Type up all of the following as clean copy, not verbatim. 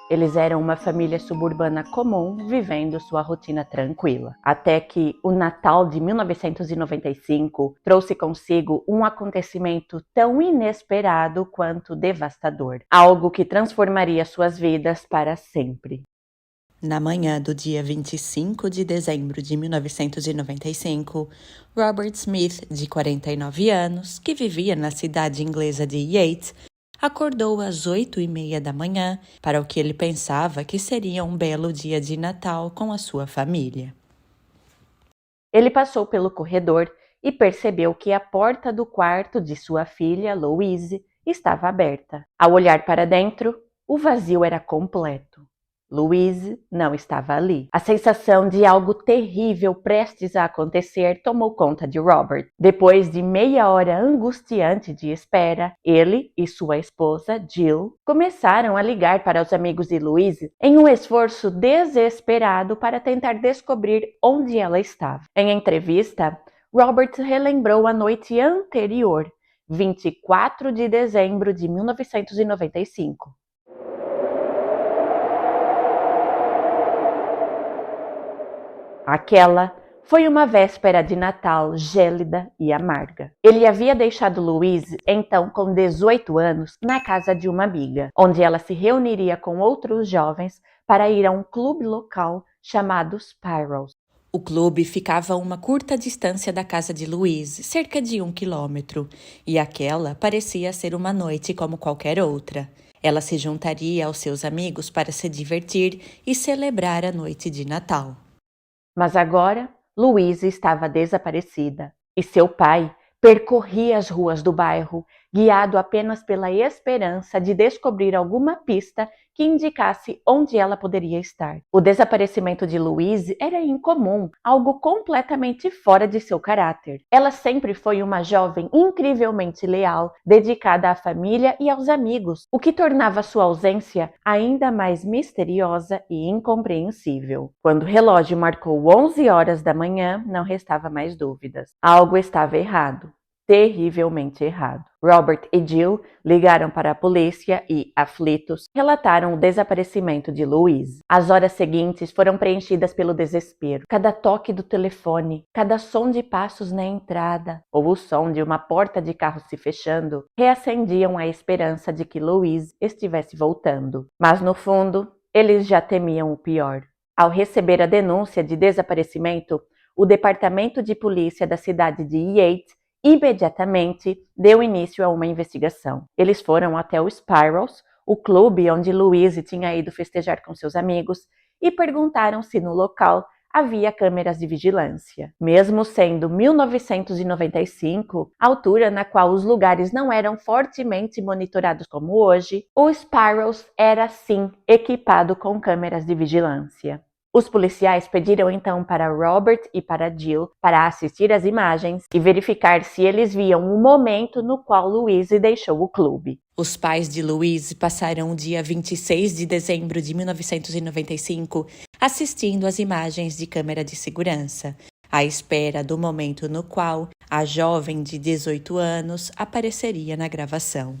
Eles eram uma família suburbana comum, vivendo sua rotina tranquila. Até que o Natal de 1995 trouxe consigo um acontecimento tão inesperado quanto devastador. Algo que transformaria suas vidas para sempre. Na manhã do dia 25 de dezembro de 1995, Robert Smith, de 49 anos, que vivia na cidade inglesa de Yates, acordou às 8h30 da manhã para o que ele pensava que seria um belo dia de Natal com a sua família. Ele passou pelo corredor e percebeu que a porta do quarto de sua filha, Louise, estava aberta. Ao olhar para dentro, o vazio era completo. Louise não estava ali. A sensação de algo terrível prestes a acontecer tomou conta de Robert. Depois de meia hora angustiante de espera, ele e sua esposa, Jill, começaram a ligar para os amigos de Louise em um esforço desesperado para tentar descobrir onde ela estava. Em entrevista, Robert relembrou a noite anterior, 24 de dezembro de 1995. Aquela foi uma véspera de Natal gélida e amarga. Ele havia deixado Louise, então com 18 anos, na casa de uma amiga, onde ela se reuniria com outros jovens para ir a um clube local chamado Spirals. O clube ficava a uma curta distância da casa de Louise, cerca de 1 quilômetro, e aquela parecia ser uma noite como qualquer outra. Ela se juntaria aos seus amigos para se divertir e celebrar a noite de Natal. Mas agora, Louise estava desaparecida e seu pai percorria as ruas do bairro, guiado apenas pela esperança de descobrir alguma pista que indicasse onde ela poderia estar. O desaparecimento de Louise era incomum, algo completamente fora de seu caráter. Ela sempre foi uma jovem incrivelmente leal, dedicada à família e aos amigos, o que tornava sua ausência ainda mais misteriosa e incompreensível. Quando o relógio marcou 11 horas da manhã, não restava mais dúvidas. Algo estava errado. Terrivelmente errado. Robert e Jill ligaram para a polícia e, aflitos, relataram o desaparecimento de Louise. As horas seguintes foram preenchidas pelo desespero. Cada toque do telefone, cada som de passos na entrada ou o som de uma porta de carro se fechando reacendiam a esperança de que Louise estivesse voltando. Mas, no fundo, eles já temiam o pior. Ao receber a denúncia de desaparecimento, o departamento de polícia da cidade de Yates imediatamente deu início a uma investigação. Eles foram até o Spirals, o clube onde Louise tinha ido festejar com seus amigos, e perguntaram se no local havia câmeras de vigilância. Mesmo sendo 1995, altura na qual os lugares não eram fortemente monitorados como hoje, o Spirals era sim equipado com câmeras de vigilância. Os policiais pediram então para Robert e para Jill para assistir às imagens e verificar se eles viam o momento no qual Louise deixou o clube. Os pais de Louise passaram o dia 26 de dezembro de 1995 assistindo às imagens de câmera de segurança, à espera do momento no qual a jovem de 18 anos apareceria na gravação.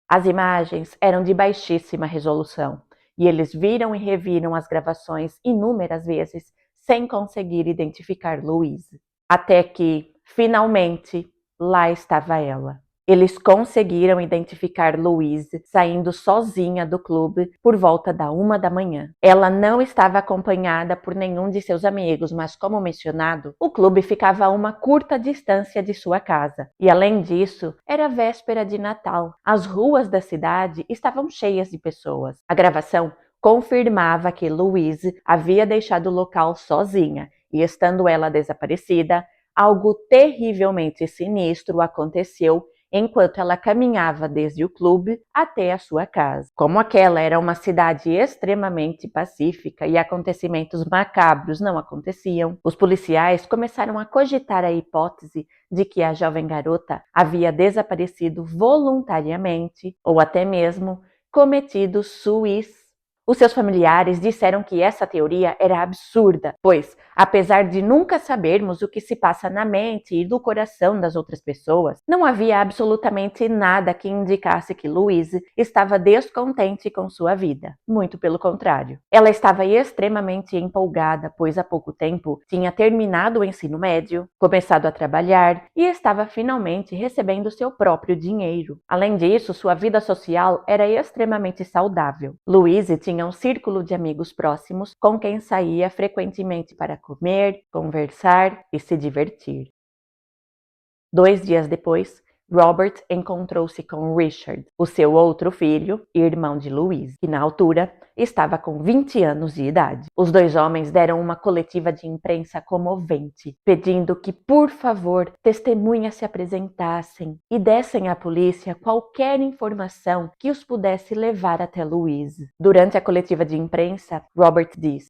As imagens eram de baixíssima resolução e eles viram e reviram as gravações inúmeras vezes sem conseguir identificar Louise. Até que, finalmente, lá estava ela. Eles conseguiram identificar Louise saindo sozinha do clube por volta da 1 da manhã. Ela não estava acompanhada por nenhum de seus amigos, mas como mencionado, o clube ficava a uma curta distância de sua casa. E além disso, era véspera de Natal. As ruas da cidade estavam cheias de pessoas. A gravação confirmava que Louise havia deixado o local sozinha e, estando ela desaparecida, algo terrivelmente sinistro aconteceu enquanto ela caminhava desde o clube até a sua casa. Como aquela era uma cidade extremamente pacífica e acontecimentos macabros não aconteciam, os policiais começaram a cogitar a hipótese de que a jovem garota havia desaparecido voluntariamente ou até mesmo cometido suicídio. Os seus familiares disseram que essa teoria era absurda, pois, apesar de nunca sabermos o que se passa na mente e no coração das outras pessoas, não havia absolutamente nada que indicasse que Louise estava descontente com sua vida. Muito pelo contrário. Ela estava extremamente empolgada, pois há pouco tempo tinha terminado o ensino médio, começado a trabalhar e estava finalmente recebendo seu próprio dinheiro. Além disso, sua vida social era extremamente saudável. Louise tinha um círculo de amigos próximos com quem saía frequentemente para comer, conversar e se divertir. 2 dias depois, Robert encontrou-se com Richard, o seu outro filho e irmão de Louise, que na altura estava com 20 anos de idade. Os dois homens deram uma coletiva de imprensa comovente, pedindo que, por favor, testemunhas se apresentassem e dessem à polícia qualquer informação que os pudesse levar até Louise. Durante a coletiva de imprensa, Robert disse: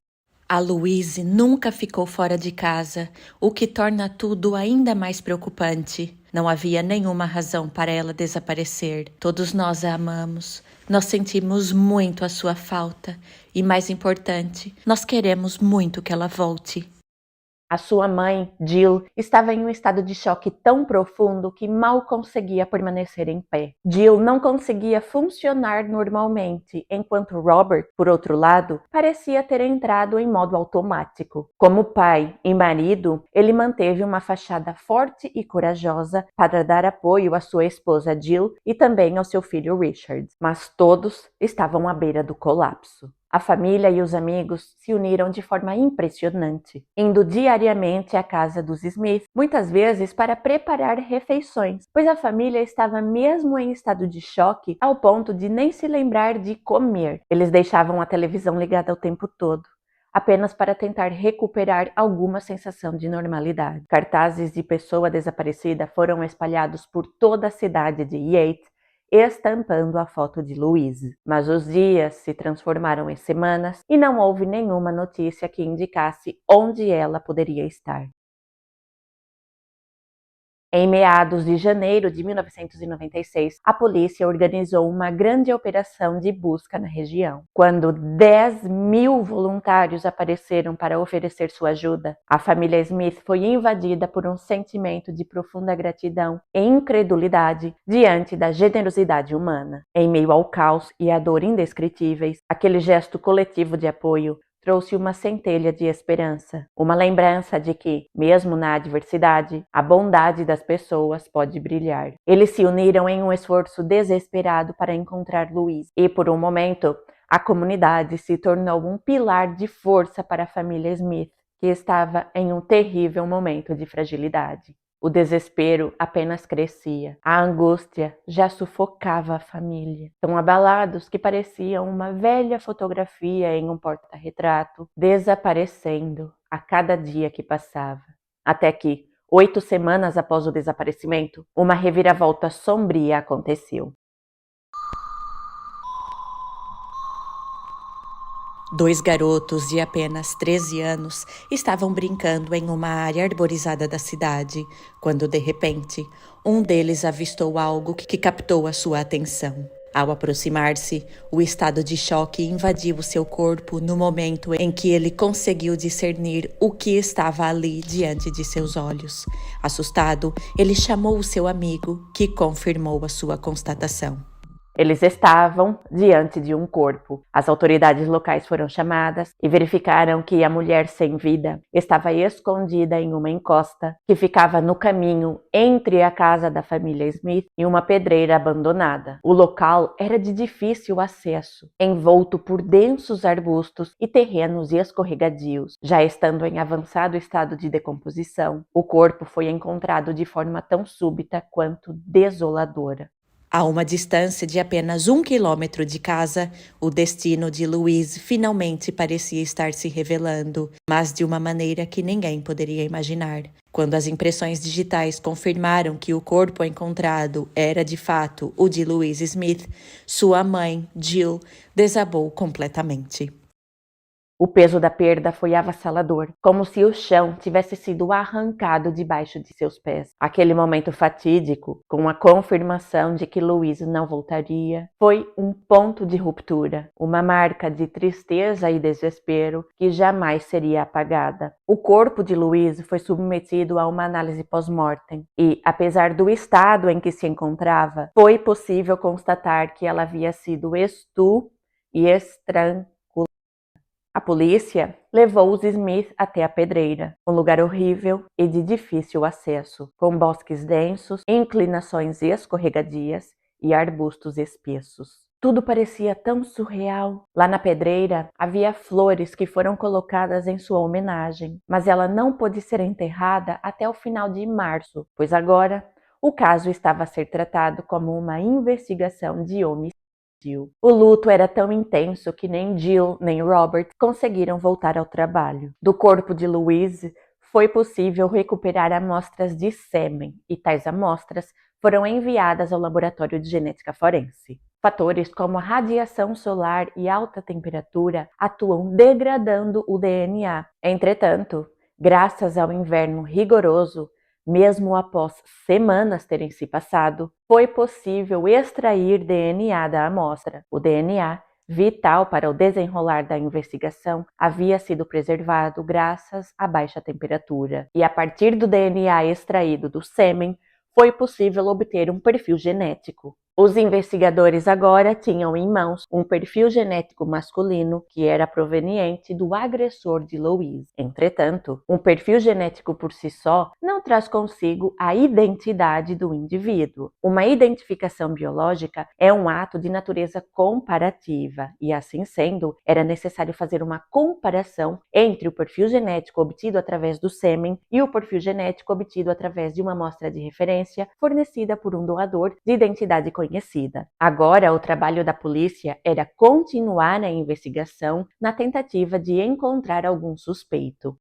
"A Louise nunca ficou fora de casa, o que torna tudo ainda mais preocupante. Não havia nenhuma razão para ela desaparecer. Todos nós a amamos. Nós sentimos muito a sua falta. E, mais importante, nós queremos muito que ela volte." A sua mãe, Jill, estava em um estado de choque tão profundo que mal conseguia permanecer em pé. Jill não conseguia funcionar normalmente, enquanto Robert, por outro lado, parecia ter entrado em modo automático. Como pai e marido, ele manteve uma fachada forte e corajosa para dar apoio à sua esposa Jill e também ao seu filho Richard. Mas todos estavam à beira do colapso. A família e os amigos se uniram de forma impressionante, indo diariamente à casa dos Smith, muitas vezes para preparar refeições, pois a família estava mesmo em estado de choque ao ponto de nem se lembrar de comer. Eles deixavam a televisão ligada o tempo todo, apenas para tentar recuperar alguma sensação de normalidade. Cartazes de pessoa desaparecida foram espalhados por toda a cidade de Yates, estampando a foto de Louise. Mas os dias se transformaram em semanas e não houve nenhuma notícia que indicasse onde ela poderia estar. Em meados de janeiro de 1996, a polícia organizou uma grande operação de busca na região. Quando 10.000 voluntários apareceram para oferecer sua ajuda, a família Smith foi invadida por um sentimento de profunda gratidão e incredulidade diante da generosidade humana. Em meio ao caos e à dor indescritíveis, aquele gesto coletivo de apoio trouxe uma centelha de esperança, uma lembrança de que, mesmo na adversidade, a bondade das pessoas pode brilhar. Eles se uniram em um esforço desesperado para encontrar Louise, e por um momento, a comunidade se tornou um pilar de força para a família Smith, que estava em um terrível momento de fragilidade. O desespero apenas crescia. A angústia já sufocava a família. Tão abalados que pareciam uma velha fotografia em um porta-retrato, desaparecendo a cada dia que passava. Até que, 8 semanas após o desaparecimento, uma reviravolta sombria aconteceu. 2 garotos de apenas 13 anos estavam brincando em uma área arborizada da cidade, quando de repente, um deles avistou algo que captou a sua atenção. Ao aproximar-se, o estado de choque invadiu seu corpo no momento em que ele conseguiu discernir o que estava ali diante de seus olhos. Assustado, ele chamou o seu amigo, que confirmou a sua constatação. Eles estavam diante de um corpo. As autoridades locais foram chamadas e verificaram que a mulher sem vida estava escondida em uma encosta que ficava no caminho entre a casa da família Smith e uma pedreira abandonada. O local era de difícil acesso, envolto por densos arbustos e terrenos escorregadios. Já estando em avançado estado de decomposição, o corpo foi encontrado de forma tão súbita quanto desoladora. A uma distância de apenas 1 quilômetro de casa, o destino de Louise finalmente parecia estar se revelando, mas de uma maneira que ninguém poderia imaginar. Quando as impressões digitais confirmaram que o corpo encontrado era de fato o de Louise Smith, sua mãe, Jill, desabou completamente. O peso da perda foi avassalador, como se o chão tivesse sido arrancado debaixo de seus pés. Aquele momento fatídico, com a confirmação de que Louise não voltaria, foi um ponto de ruptura, uma marca de tristeza e desespero que jamais seria apagada. O corpo de Louise foi submetido a uma análise pós-mortem e, apesar do estado em que se encontrava, foi possível constatar que ela havia sido e estrangulada. A polícia levou os Smith até a pedreira, um lugar horrível e de difícil acesso, com bosques densos, inclinações escorregadias e arbustos espessos. Tudo parecia tão surreal. Lá na pedreira havia flores que foram colocadas em sua homenagem, mas ela não pôde ser enterrada até o final de março, pois agora o caso estava a ser tratado como uma investigação de homicídio. O luto era tão intenso que nem Jill nem Robert conseguiram voltar ao trabalho. Do corpo de Louise foi possível recuperar amostras de sêmen e tais amostras foram enviadas ao laboratório de genética forense. Fatores como a radiação solar e alta temperatura atuam degradando o DNA. Entretanto, graças ao inverno rigoroso, mesmo após semanas terem se passado, foi possível extrair DNA da amostra. O DNA, vital para o desenrolar da investigação, havia sido preservado graças à baixa temperatura. E a partir do DNA extraído do sêmen, foi possível obter um perfil genético. Os investigadores agora tinham em mãos um perfil genético masculino que era proveniente do agressor de Louise. Entretanto, um perfil genético por si só não traz consigo a identidade do indivíduo. Uma identificação biológica é um ato de natureza comparativa e, assim sendo, era necessário fazer uma comparação entre o perfil genético obtido através do sêmen e o perfil genético obtido através de uma amostra de referência fornecida por um doador de identidade conhecida. Agora, o trabalho da polícia era continuar a investigação na tentativa de encontrar algum suspeito.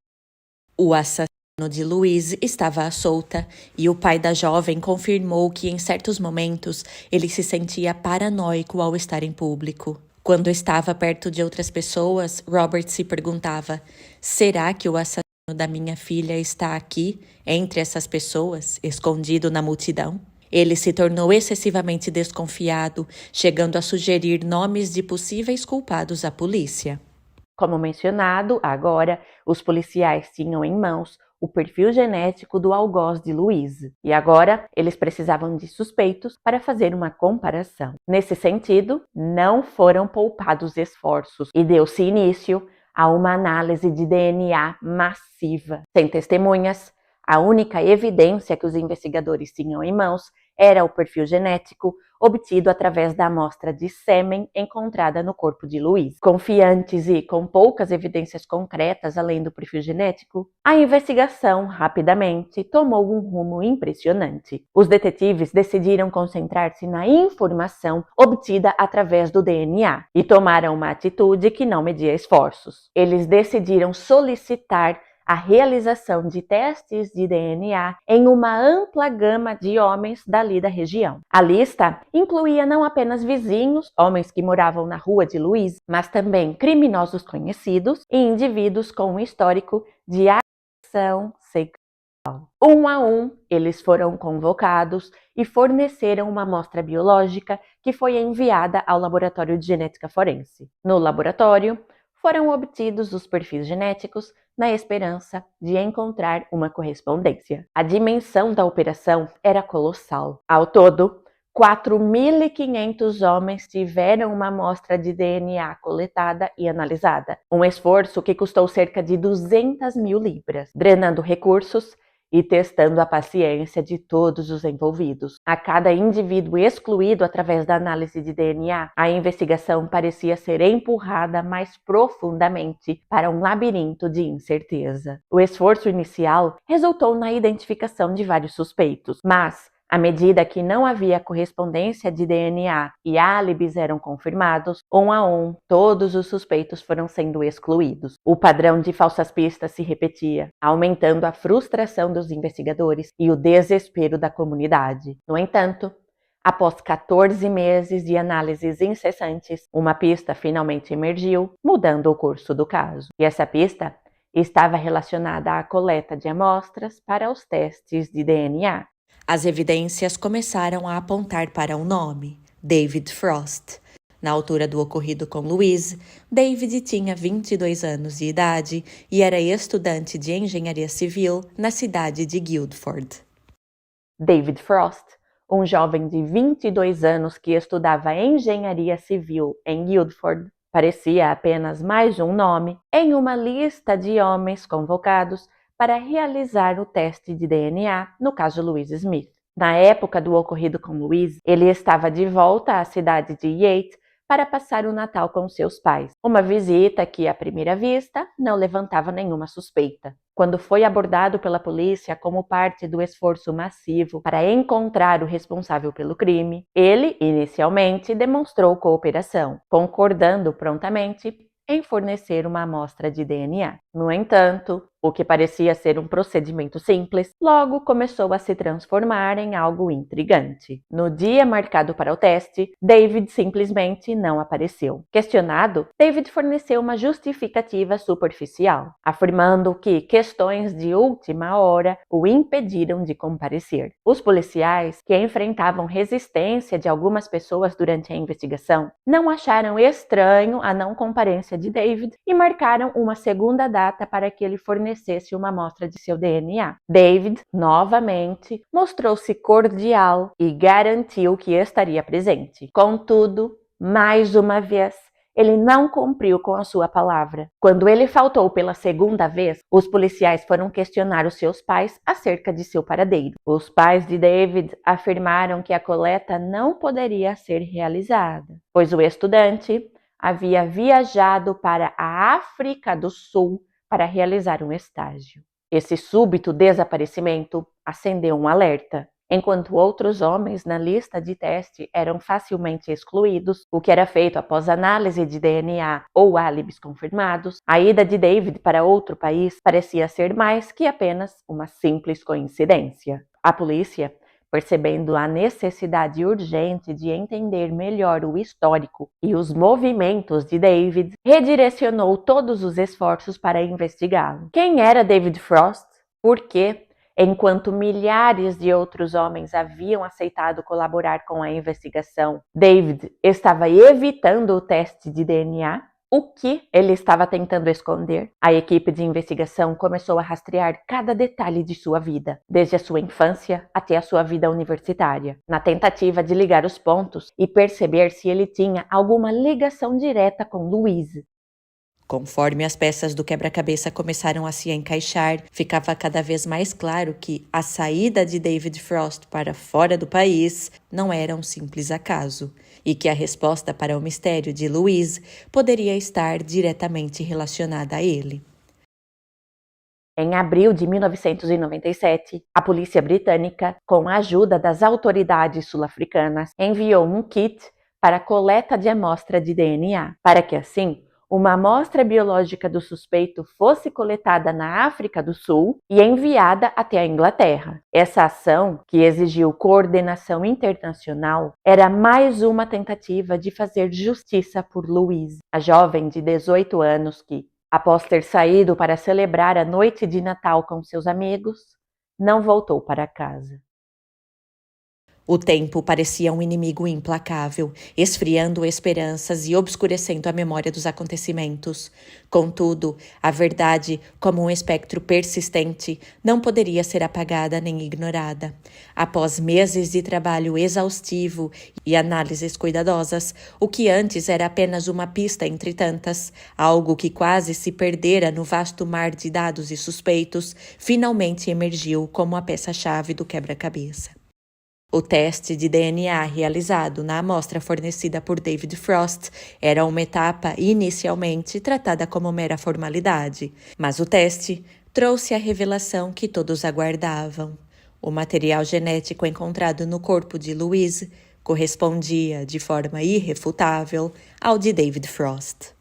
O assassino de Louise estava à solta e o pai da jovem confirmou que em certos momentos ele se sentia paranoico ao estar em público. Quando estava perto de outras pessoas, Robert se perguntava: será que o assassino da minha filha está aqui, entre essas pessoas, escondido na multidão? Ele se tornou excessivamente desconfiado, chegando a sugerir nomes de possíveis culpados à polícia. Como mencionado, agora os policiais tinham em mãos o perfil genético do algoz de Louise, e agora eles precisavam de suspeitos para fazer uma comparação. Nesse sentido, não foram poupados esforços e deu-se início a uma análise de DNA massiva. Sem testemunhas, a única evidência que os investigadores tinham em mãos era o perfil genético obtido através da amostra de sêmen encontrada no corpo de Louise. Confiantes e com poucas evidências concretas além do perfil genético, a investigação rapidamente tomou um rumo impressionante. Os detetives decidiram concentrar-se na informação obtida através do DNA e tomaram uma atitude que não media esforços. Eles decidiram solicitar a realização de testes de DNA em uma ampla gama de homens dali da região. A lista incluía não apenas vizinhos, homens que moravam na rua de Louise, mas também criminosos conhecidos e indivíduos com um histórico de agressão sexual. Um a um, eles foram convocados e forneceram uma amostra biológica que foi enviada ao laboratório de genética forense. No laboratório, foram obtidos os perfis genéticos na esperança de encontrar uma correspondência. A dimensão da operação era colossal. Ao todo, 4.500 homens tiveram uma amostra de DNA coletada e analisada, um esforço que custou cerca de 200 mil libras, drenando recursos e testando a paciência de todos os envolvidos. A cada indivíduo excluído através da análise de DNA, a investigação parecia ser empurrada mais profundamente para um labirinto de incerteza. O esforço inicial resultou na identificação de vários suspeitos, mas à medida que não havia correspondência de DNA e álibis eram confirmados, um a um, todos os suspeitos foram sendo excluídos. O padrão de falsas pistas se repetia, aumentando a frustração dos investigadores e o desespero da comunidade. No entanto, Após 14 meses de análises incessantes, uma pista finalmente emergiu, mudando o curso do caso. E essa pista estava relacionada à coleta de amostras para os testes de DNA. As evidências começaram a apontar para um nome: David Frost. Na altura do ocorrido com Louise, David tinha 22 anos de idade e era estudante de engenharia civil na cidade de Guildford. David Frost, um jovem de 22 anos que estudava engenharia civil em Guildford, parecia apenas mais um nome em uma lista de homens convocados para realizar o teste de DNA no caso Louise Smith. Na época do ocorrido com Louise, ele estava de volta à cidade de Yates para passar o Natal com seus pais. Uma visita que, à primeira vista, não levantava nenhuma suspeita. Quando foi abordado pela polícia como parte do esforço massivo para encontrar o responsável pelo crime, ele, inicialmente, demonstrou cooperação, concordando prontamente em fornecer uma amostra de DNA. No entanto, o que parecia ser um procedimento simples, logo começou a se transformar em algo intrigante. No dia marcado para o teste, David simplesmente não apareceu. Questionado, David forneceu uma justificativa superficial, afirmando que questões de última hora o impediram de comparecer. Os policiais, que enfrentavam resistência de algumas pessoas durante a investigação, não acharam estranho a não comparência de David e marcaram uma segunda data para que ele fornecesse uma amostra de seu DNA. David, novamente, mostrou-se cordial e garantiu que estaria presente. Contudo, mais uma vez, ele não cumpriu com a sua palavra. Quando ele faltou pela segunda vez, os policiais foram questionar os seus pais acerca de seu paradeiro. Os pais de David afirmaram que a coleta não poderia ser realizada, pois o estudante havia viajado para a África do Sul para realizar um estágio. Esse súbito desaparecimento acendeu um alerta. Enquanto outros homens na lista de teste eram facilmente excluídos, o que era feito após análise de DNA ou álibis confirmados, a ida de David para outro país parecia ser mais que apenas uma simples coincidência. A polícia, percebendo a necessidade urgente de entender melhor o histórico e os movimentos de David, redirecionou todos os esforços para investigá-lo. Quem era David Frost? Por quê? Enquanto milhares de outros homens haviam aceitado colaborar com a investigação, David estava evitando o teste de DNA? O que ele estava tentando esconder? A equipe de investigação começou a rastrear cada detalhe de sua vida, desde a sua infância até a sua vida universitária, na tentativa de ligar os pontos e perceber se ele tinha alguma ligação direta com Louise. Conforme as peças do quebra-cabeça começaram a se encaixar, ficava cada vez mais claro que a saída de David Frost para fora do país não era um simples acaso, e que a resposta para o mistério de Louise poderia estar diretamente relacionada a ele. Em abril de 1997, a polícia britânica, com a ajuda das autoridades sul-africanas, enviou um kit para a coleta de amostra de DNA, para que assim uma amostra biológica do suspeito fosse coletada na África do Sul e enviada até a Inglaterra. Essa ação, que exigiu coordenação internacional, era mais uma tentativa de fazer justiça por Louise, a jovem de 18 anos que, após ter saído para celebrar a noite de Natal com seus amigos, não voltou para casa. O tempo parecia um inimigo implacável, esfriando esperanças e obscurecendo a memória dos acontecimentos. Contudo, a verdade, como um espectro persistente, não poderia ser apagada nem ignorada. Após meses de trabalho exaustivo e análises cuidadosas, o que antes era apenas uma pista entre tantas, algo que quase se perdera no vasto mar de dados e suspeitos, finalmente emergiu como a peça-chave do quebra-cabeça. O teste de DNA realizado na amostra fornecida por David Frost era uma etapa inicialmente tratada como mera formalidade, mas o teste trouxe a revelação que todos aguardavam. O material genético encontrado no corpo de Louise correspondia, de forma irrefutável, ao de David Frost.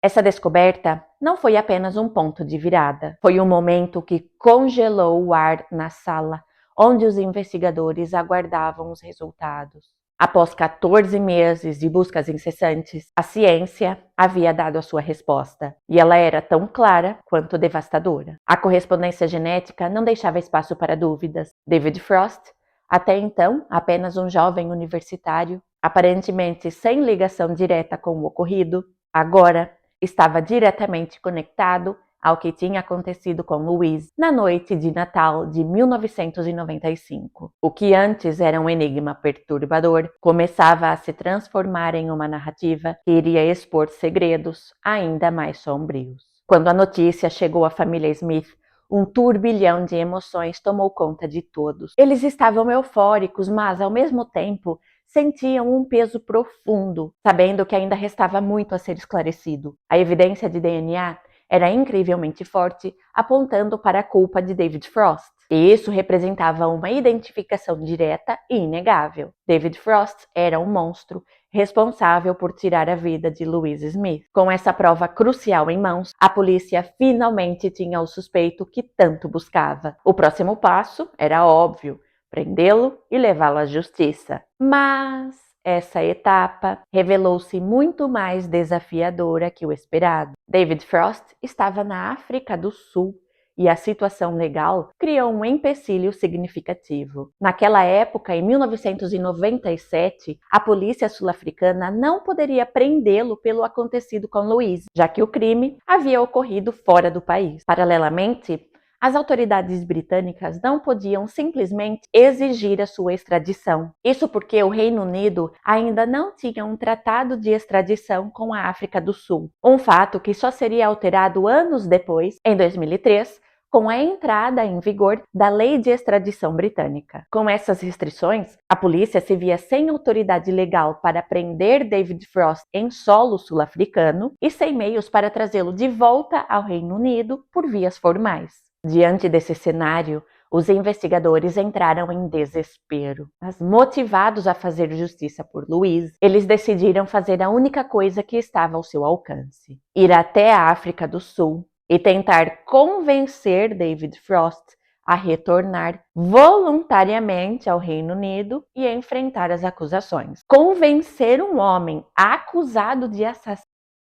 Essa descoberta não foi apenas um ponto de virada, foi um momento que congelou o ar na sala, onde os investigadores aguardavam os resultados. Após 14 meses de buscas incessantes, a ciência havia dado a sua resposta, e ela era tão clara quanto devastadora. A correspondência genética não deixava espaço para dúvidas. David Frost, até então apenas um jovem universitário, aparentemente sem ligação direta com o ocorrido, agora estava diretamente conectado ao que tinha acontecido com Louise na noite de Natal de 1995. O que antes era um enigma perturbador começava a se transformar em uma narrativa que iria expor segredos ainda mais sombrios. Quando a notícia chegou à família Smith, um turbilhão de emoções tomou conta de todos. Eles estavam eufóricos, mas ao mesmo tempo sentiam um peso profundo, sabendo que ainda restava muito a ser esclarecido. A evidência de DNA era incrivelmente forte, apontando para a culpa de David Frost. E isso representava uma identificação direta e inegável. David Frost era um monstro responsável por tirar a vida de Louise Smith. Com essa prova crucial em mãos, a polícia finalmente tinha o suspeito que tanto buscava. O próximo passo era óbvio: prendê-lo e levá-lo à justiça. Mas essa etapa revelou-se muito mais desafiadora que o esperado. David Frost estava na África do Sul e a situação legal criou um empecilho significativo. Naquela época, em 1997, a polícia sul-africana não poderia prendê-lo pelo acontecido com Louise, já que o crime havia ocorrido fora do país. Paralelamente, as autoridades britânicas não podiam simplesmente exigir a sua extradição. Isso porque o Reino Unido ainda não tinha um tratado de extradição com a África do Sul, um fato que só seria alterado anos depois, em 2003, com a entrada em vigor da Lei de Extradição Britânica. Com essas restrições, a polícia se via sem autoridade legal para prender David Frost em solo sul-africano e sem meios para trazê-lo de volta ao Reino Unido por vias formais. Diante desse cenário, os investigadores entraram em desespero. Mas motivados a fazer justiça por Louise, eles decidiram fazer a única coisa que estava ao seu alcance: ir até a África do Sul e tentar convencer David Frost a retornar voluntariamente ao Reino Unido e enfrentar as acusações. Convencer um homem acusado de assassinato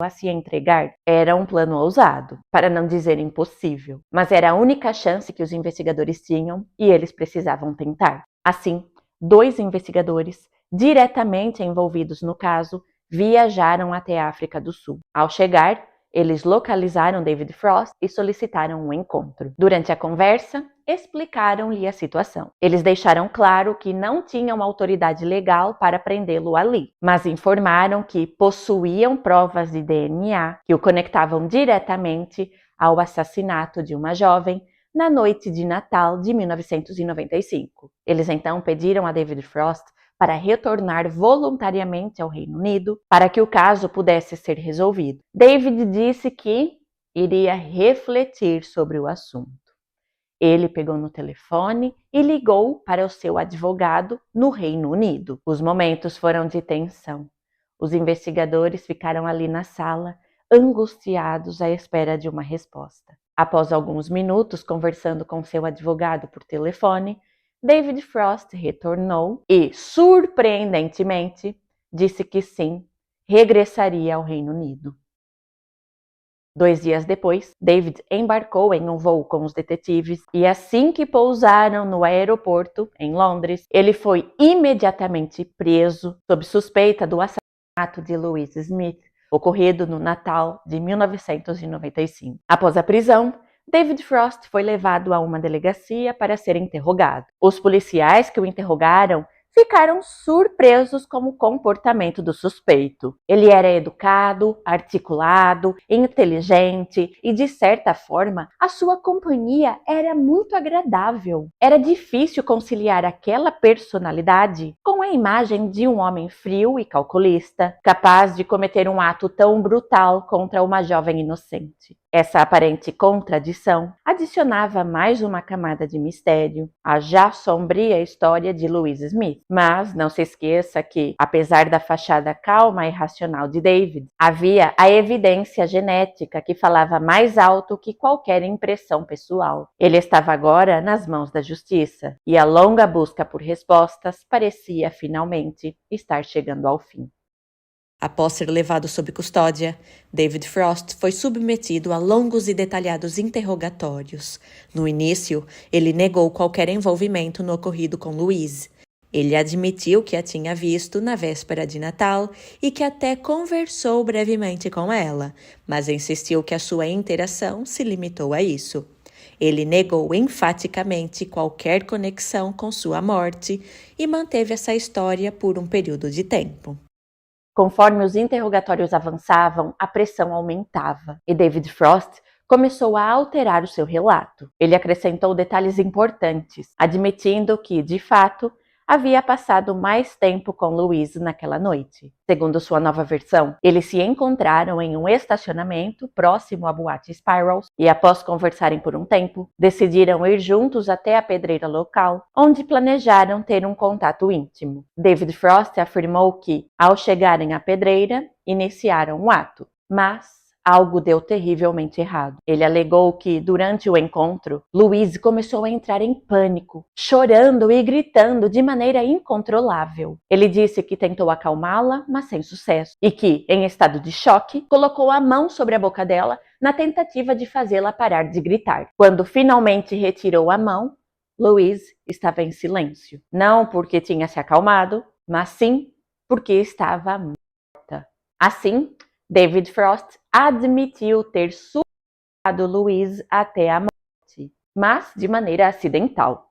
a se entregar era um plano ousado, para não dizer impossível, mas era a única chance que os investigadores tinham e eles precisavam tentar. Assim, 2 investigadores diretamente envolvidos no caso viajaram até a África do Sul. Ao chegar, eles localizaram David Frost e solicitaram um encontro. Durante a conversa, explicaram-lhe a situação. Eles deixaram claro que não tinham autoridade legal para prendê-lo ali, mas informaram que possuíam provas de DNA que o conectavam diretamente ao assassinato de uma jovem na noite de Natal de 1995. Eles então pediram a David Frost para retornar voluntariamente ao Reino Unido para que o caso pudesse ser resolvido. David disse que iria refletir sobre o assunto. Ele pegou no telefone e ligou para o seu advogado no Reino Unido. Os momentos foram de tensão. Os investigadores ficaram ali na sala, angustiados à espera de uma resposta. Após alguns minutos conversando com seu advogado por telefone, David Frost retornou e, surpreendentemente, disse que sim, regressaria ao Reino Unido. 2 dias depois, David embarcou em um voo com os detetives e assim que pousaram no aeroporto, em Londres, ele foi imediatamente preso sob suspeita do assassinato de Louise Smith, ocorrido no Natal de 1995. Após a prisão, David Frost foi levado a uma delegacia para ser interrogado. Os policiais que o interrogaram ficaram surpresos com o comportamento do suspeito. Ele era educado, articulado, inteligente e, de certa forma, a sua companhia era muito agradável. Era difícil conciliar aquela personalidade com a imagem de um homem frio e calculista, capaz de cometer um ato tão brutal contra uma jovem inocente. Essa aparente contradição adicionava mais uma camada de mistério à já sombria história de Louise Smith. Mas não se esqueça que, apesar da fachada calma e racional de David, havia a evidência genética que falava mais alto que qualquer impressão pessoal. Ele estava agora nas mãos da justiça, e a longa busca por respostas parecia finalmente estar chegando ao fim. Após ser levado sob custódia, David Frost foi submetido a longos e detalhados interrogatórios. No início, ele negou qualquer envolvimento no ocorrido com Louise. Ele admitiu que a tinha visto na véspera de Natal e que até conversou brevemente com ela, mas insistiu que a sua interação se limitou a isso. Ele negou enfaticamente qualquer conexão com sua morte e manteve essa história por um período de tempo. Conforme os interrogatórios avançavam, a pressão aumentava e David Frost começou a alterar o seu relato. Ele acrescentou detalhes importantes, admitindo que, de fato, havia passado mais tempo com Louise naquela noite. Segundo sua nova versão, eles se encontraram em um estacionamento próximo à boate Spirals e, após conversarem por um tempo, decidiram ir juntos até a pedreira local, onde planejaram ter um contato íntimo. David Frost afirmou que, ao chegarem à pedreira, iniciaram o ato, mas algo deu terrivelmente errado. Ele alegou que, durante o encontro, Louise começou a entrar em pânico, chorando e gritando de maneira incontrolável. Ele disse que tentou acalmá-la, mas sem sucesso, e que, em estado de choque, colocou a mão sobre a boca dela na tentativa de fazê-la parar de gritar. Quando finalmente retirou a mão, Louise estava em silêncio. Não porque tinha se acalmado, mas sim porque estava morta. Assim, David Frost admitiu ter sufocado Louise até a morte, mas de maneira acidental.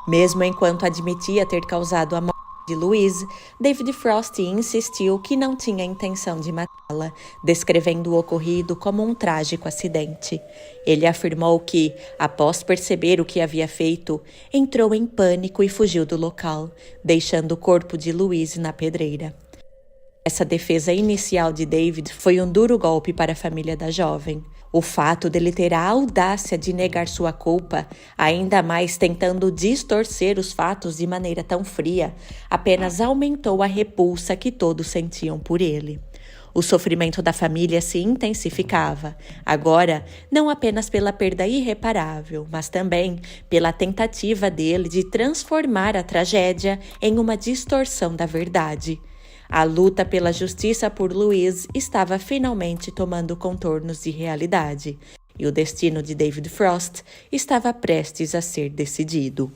Mesmo enquanto admitia ter causado a morte de Louise, David Frost insistiu que não tinha intenção de matá-la, descrevendo o ocorrido como um trágico acidente. Ele afirmou que, após perceber o que havia feito, entrou em pânico e fugiu do local, deixando o corpo de Louise na pedreira. Essa defesa inicial de David foi um duro golpe para a família da jovem. O fato dele ter a audácia de negar sua culpa, ainda mais tentando distorcer os fatos de maneira tão fria, apenas aumentou a repulsa que todos sentiam por ele. O sofrimento da família se intensificava, agora não apenas pela perda irreparável, mas também pela tentativa dele de transformar a tragédia em uma distorção da verdade. A luta pela justiça por Louise estava finalmente tomando contornos de realidade, e o destino de David Frost estava prestes a ser decidido.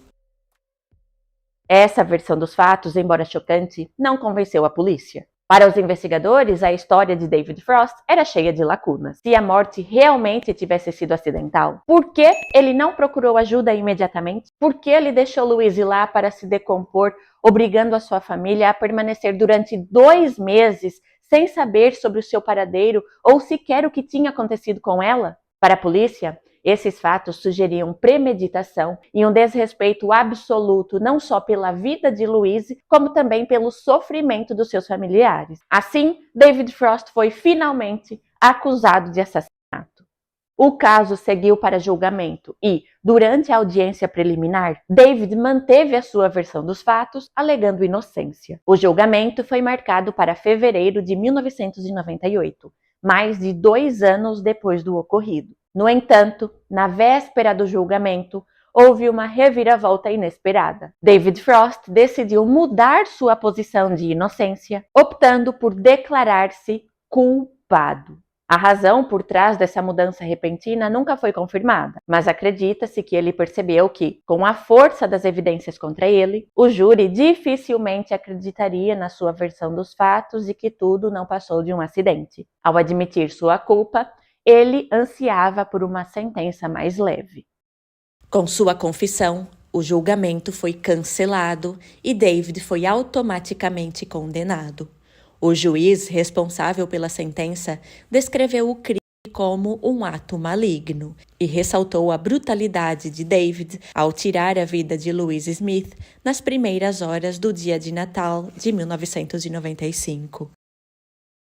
Essa versão dos fatos, embora chocante, não convenceu a polícia. Para os investigadores, a história de David Frost era cheia de lacunas. Se a morte realmente tivesse sido acidental, por que ele não procurou ajuda imediatamente? Por que ele deixou Louise lá para se decompor, obrigando a sua família a permanecer durante 2 meses sem saber sobre o seu paradeiro ou sequer o que tinha acontecido com ela? Para a polícia, esses fatos sugeriam premeditação e um desrespeito absoluto não só pela vida de Louise, como também pelo sofrimento dos seus familiares. Assim, David Frost foi finalmente acusado de assassinato. O caso seguiu para julgamento e, durante a audiência preliminar, David manteve a sua versão dos fatos, alegando inocência. O julgamento foi marcado para fevereiro de 1998, mais de 2 anos depois do ocorrido. No entanto, na véspera do julgamento, houve uma reviravolta inesperada. David Frost decidiu mudar sua posição de inocência, optando por declarar-se culpado. A razão por trás dessa mudança repentina nunca foi confirmada, mas acredita-se que ele percebeu que, com a força das evidências contra ele, o júri dificilmente acreditaria na sua versão dos fatos e que tudo não passou de um acidente. Ao admitir sua culpa, ele ansiava por uma sentença mais leve. Com sua confissão, o julgamento foi cancelado e David foi automaticamente condenado. O juiz responsável pela sentença descreveu o crime como um ato maligno e ressaltou a brutalidade de David ao tirar a vida de Louise Smith nas primeiras horas do dia de Natal de 1995.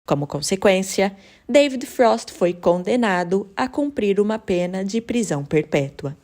Como consequência, David Frost foi condenado a cumprir uma pena de prisão perpétua.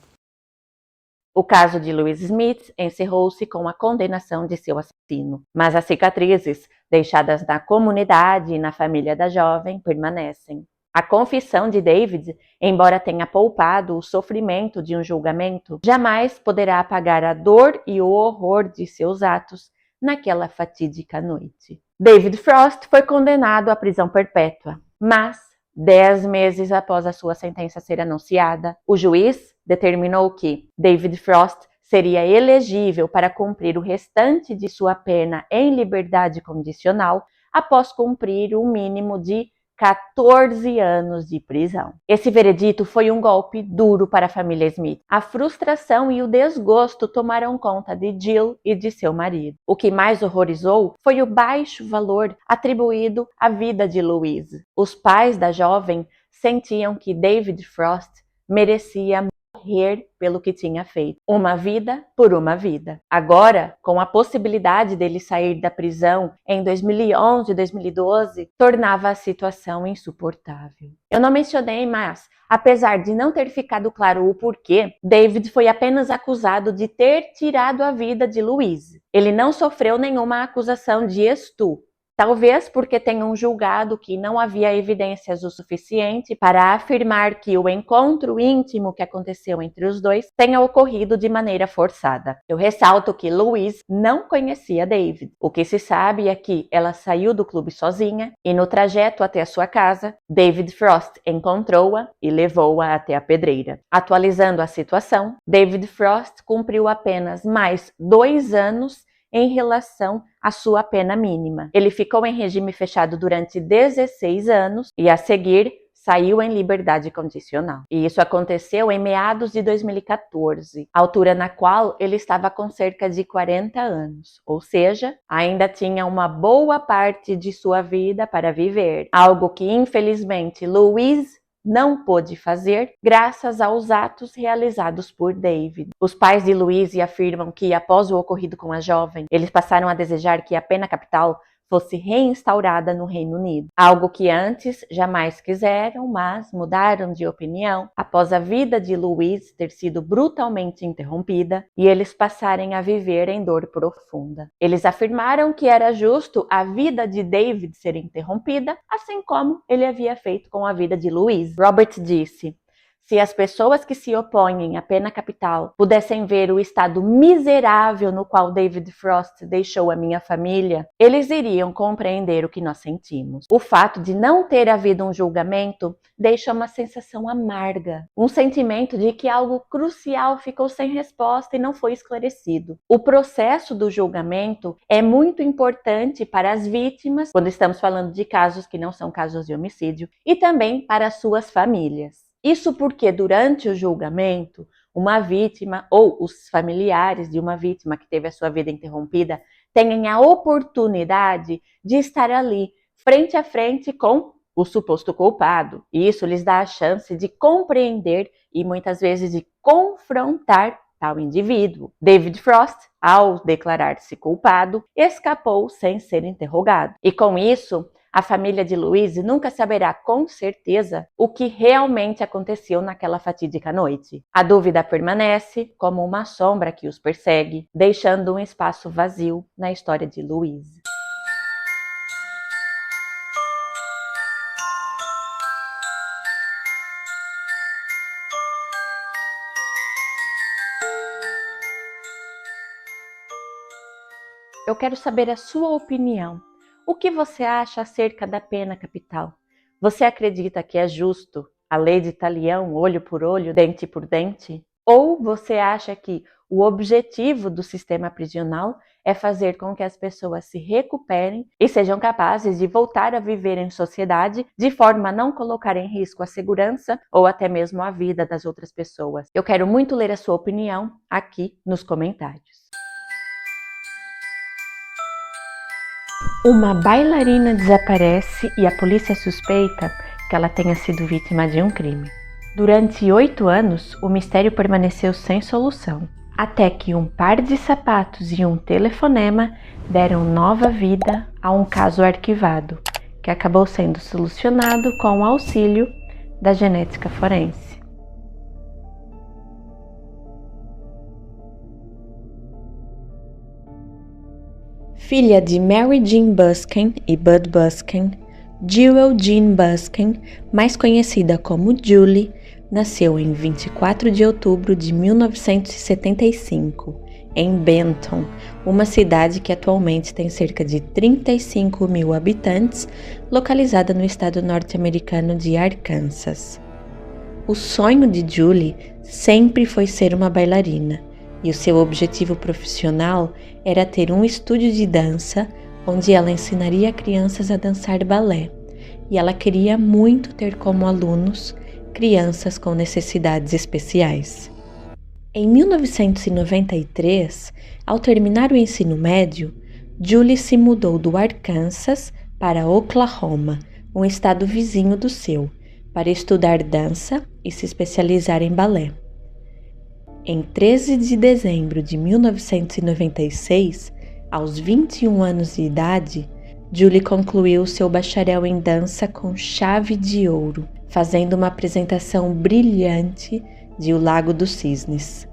O caso de Louise Smith encerrou-se com a condenação de seu assassino, mas as cicatrizes deixadas na comunidade e na família da jovem permanecem. A confissão de David, embora tenha poupado o sofrimento de um julgamento, jamais poderá apagar a dor e o horror de seus atos naquela fatídica noite. David Frost foi condenado à prisão perpétua, mas 10 meses após a sua sentença ser anunciada, o juiz determinou que David Frost seria elegível para cumprir o restante de sua pena em liberdade condicional após cumprir um mínimo de 14 anos de prisão. Esse veredito foi um golpe duro para a família Smith. A frustração e o desgosto tomaram conta de Jill e de seu marido. O que mais horrorizou foi o baixo valor atribuído à vida de Louise. Os pais da jovem sentiam que David Frost merecia morrer pelo que tinha feito. Uma vida por uma vida. Agora, com a possibilidade dele sair da prisão em 2011 e 2012, tornava a situação insuportável. Eu não mencionei, mas, apesar de não ter ficado claro o porquê, David foi apenas acusado de ter tirado a vida de Louise. Ele não sofreu nenhuma acusação de estupro. Talvez porque tenham julgado que não havia evidências o suficiente para afirmar que o encontro íntimo que aconteceu entre os dois tenha ocorrido de maneira forçada. Eu ressalto que Louise não conhecia David. O que se sabe é que ela saiu do clube sozinha e no trajeto até a sua casa, David Frost encontrou-a e levou-a até a pedreira. Atualizando a situação, David Frost cumpriu apenas mais 2 anos em relação à sua pena mínima. Ele ficou em regime fechado durante 16 anos e, a seguir, saiu em liberdade condicional. E isso aconteceu em meados de 2014, altura na qual ele estava com cerca de 40 anos, ou seja, ainda tinha uma boa parte de sua vida para viver, algo que, infelizmente, Louise não pôde fazer graças aos atos realizados por David. Os pais de Louise afirmam que, após o ocorrido com a jovem, eles passaram a desejar que a pena capital fosse reinstaurada no Reino Unido, algo que antes jamais quiseram, mas mudaram de opinião após a vida de Louise ter sido brutalmente interrompida e eles passarem a viver em dor profunda. Eles afirmaram que era justo a vida de David ser interrompida, assim como ele havia feito com a vida de Louise. Robert disse: se as pessoas que se opõem à pena capital pudessem ver o estado miserável no qual David Frost deixou a minha família, eles iriam compreender o que nós sentimos. O fato de não ter havido um julgamento deixa uma sensação amarga, um sentimento de que algo crucial ficou sem resposta e não foi esclarecido. O processo do julgamento é muito importante para as vítimas, quando estamos falando de casos que não são casos de homicídio, e também para as suas famílias. Isso porque durante o julgamento, uma vítima ou os familiares de uma vítima que teve a sua vida interrompida têm a oportunidade de estar ali, frente a frente com o suposto culpado. E isso lhes dá a chance de compreender e muitas vezes de confrontar tal indivíduo. David Frost, ao declarar-se culpado, escapou sem ser interrogado. E com isso, a família de Louise nunca saberá com certeza o que realmente aconteceu naquela fatídica noite. A dúvida permanece como uma sombra que os persegue, deixando um espaço vazio na história de Louise. Eu quero saber a sua opinião. O que você acha acerca da pena capital? Você acredita que é justo a lei de talião, olho por olho, dente por dente? Ou você acha que o objetivo do sistema prisional é fazer com que as pessoas se recuperem e sejam capazes de voltar a viver em sociedade de forma a não colocar em risco a segurança ou até mesmo a vida das outras pessoas? Eu quero muito ler a sua opinião aqui nos comentários. Uma bailarina desaparece e a polícia suspeita que ela tenha sido vítima de um crime. Durante 8 anos, o mistério permaneceu sem solução, até que um par de sapatos e um telefonema deram nova vida a um caso arquivado, que acabou sendo solucionado com o auxílio da genética forense. Filha de Mary Jean Busken e Bud Busken, Jewel Jean Busken, mais conhecida como Julie, nasceu em 24 de outubro de 1975, em Benton, uma cidade que atualmente tem cerca de 35 mil habitantes, localizada no estado norte-americano de Arkansas. O sonho de Julie sempre foi ser uma bailarina, e o seu objetivo profissional era ter um estúdio de dança onde ela ensinaria crianças a dançar balé, e ela queria muito ter como alunos crianças com necessidades especiais. Em 1993, ao terminar o ensino médio, Julie se mudou do Arkansas para Oklahoma, um estado vizinho do seu, para estudar dança e se especializar em balé. Em 13 de dezembro de 1996, aos 21 anos de idade, Julie concluiu seu bacharel em dança com chave de ouro, fazendo uma apresentação brilhante de O Lago dos Cisnes.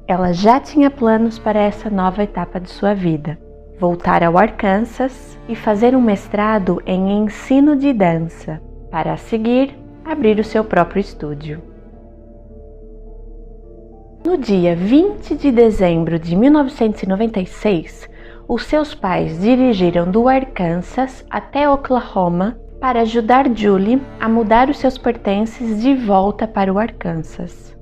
Ela já tinha planos para essa nova etapa de sua vida: voltar ao Arkansas e fazer um mestrado em ensino de dança, para a seguir abrir o seu próprio estúdio. No dia 20 de dezembro de 1996, os seus pais dirigiram do Arkansas até Oklahoma para ajudar Julie a mudar os seus pertences de volta para o Arkansas.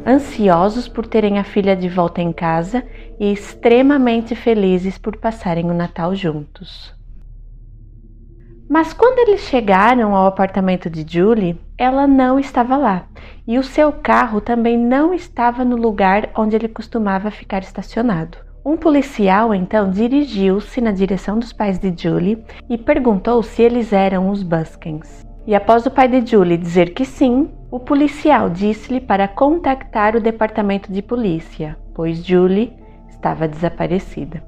Ansiosos por terem a filha de volta em casa e extremamente felizes por passarem o Natal juntos. Mas quando eles chegaram ao apartamento de Julie, ela não estava lá, e o seu carro também não estava no lugar onde ele costumava ficar estacionado. Um policial então dirigiu-se na direção dos pais de Julie e perguntou se eles eram os Buskens. E após o pai de Julie dizer que sim, o policial disse-lhe para contactar o departamento de polícia, pois Julie estava desaparecida.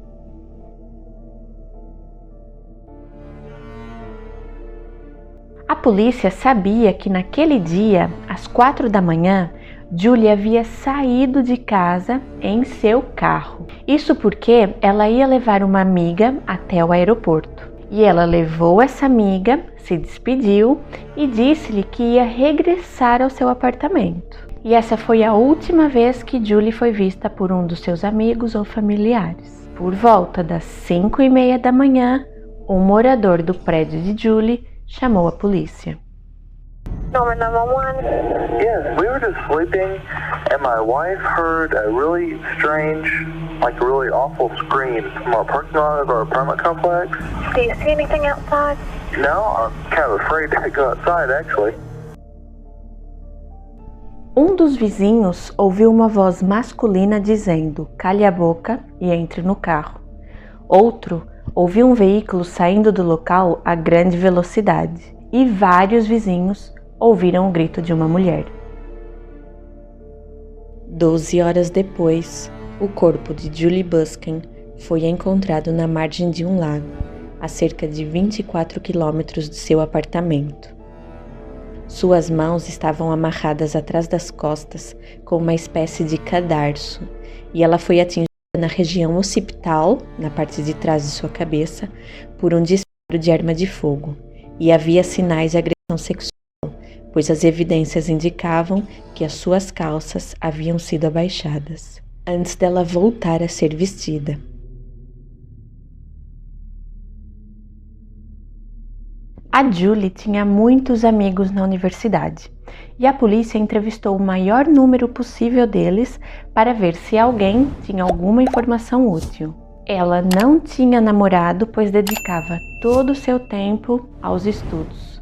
A polícia sabia que naquele dia, às 4 da manhã, Julie havia saído de casa em seu carro. Isso porque ela ia levar uma amiga até o aeroporto. E ela levou essa amiga, se despediu e disse-lhe que ia regressar ao seu apartamento. E essa foi a última vez que Julie foi vista por um dos seus amigos ou familiares. Por volta das 5:30 da manhã, um morador do prédio de Julie chamou a polícia. Norman 911. Yes, we were just sleeping and my wife heard a really strange, like a really awful scream from our parking lot of our apartment complex. Do you see anything outside? No, I'm kind of afraid to go outside actually. Um dos vizinhos ouviu uma voz masculina dizendo: "Cale a boca e entre no carro". Outro ouviu um veículo saindo do local a grande velocidade e vários vizinhos ouviram o grito de uma mulher. 12 horas depois, o corpo de Julie Busken foi encontrado na margem de um lago, a cerca de 24 quilômetros de seu apartamento. Suas mãos estavam amarradas atrás das costas com uma espécie de cadarço, e ela foi atingida na região occipital, na parte de trás de sua cabeça, por um disparo de arma de fogo, e havia sinais de agressão sexual, pois as evidências indicavam que as suas calças haviam sido abaixadas, antes dela voltar a ser vestida. A Julie tinha muitos amigos na universidade, e a polícia entrevistou o maior número possível deles para ver se alguém tinha alguma informação útil. Ela não tinha namorado, pois dedicava todo o seu tempo aos estudos.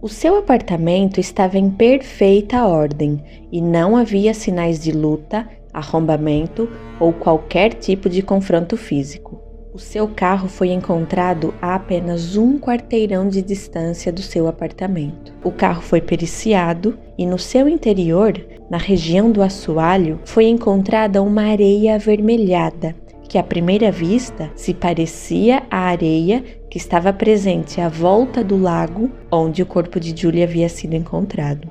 O seu apartamento estava em perfeita ordem e não havia sinais de luta, arrombamento ou qualquer tipo de confronto físico. O seu carro foi encontrado a apenas um quarteirão de distância do seu apartamento. O carro foi periciado e no seu interior, na região do assoalho, foi encontrada uma areia avermelhada, que à primeira vista se parecia a areia que estava presente à volta do lago onde o corpo de Julie havia sido encontrado.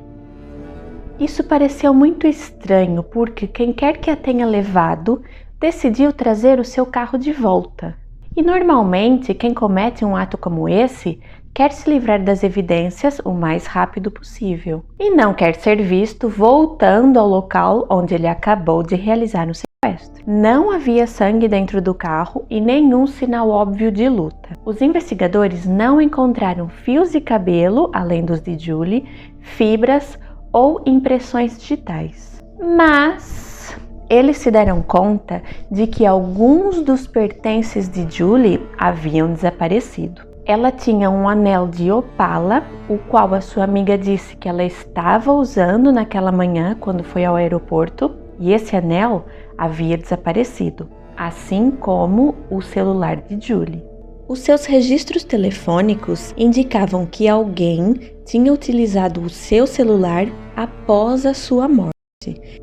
Isso pareceu muito estranho porque quem quer que a tenha levado decidiu trazer o seu carro de volta. E normalmente quem comete um ato como esse quer se livrar das evidências o mais rápido possível e não quer ser visto voltando ao local onde ele acabou de realizar o sequestro. Não havia sangue dentro do carro e nenhum sinal óbvio de luta. Os investigadores não encontraram fios de cabelo, além dos de Julie, fibras ou impressões digitais. Mas eles se deram conta de que alguns dos pertences de Julie haviam desaparecido. Ela tinha um anel de opala, o qual a sua amiga disse que ela estava usando naquela manhã quando foi ao aeroporto, e esse anel havia desaparecido, assim como o celular de Julie. Os seus registros telefônicos indicavam que alguém tinha utilizado o seu celular após a sua morte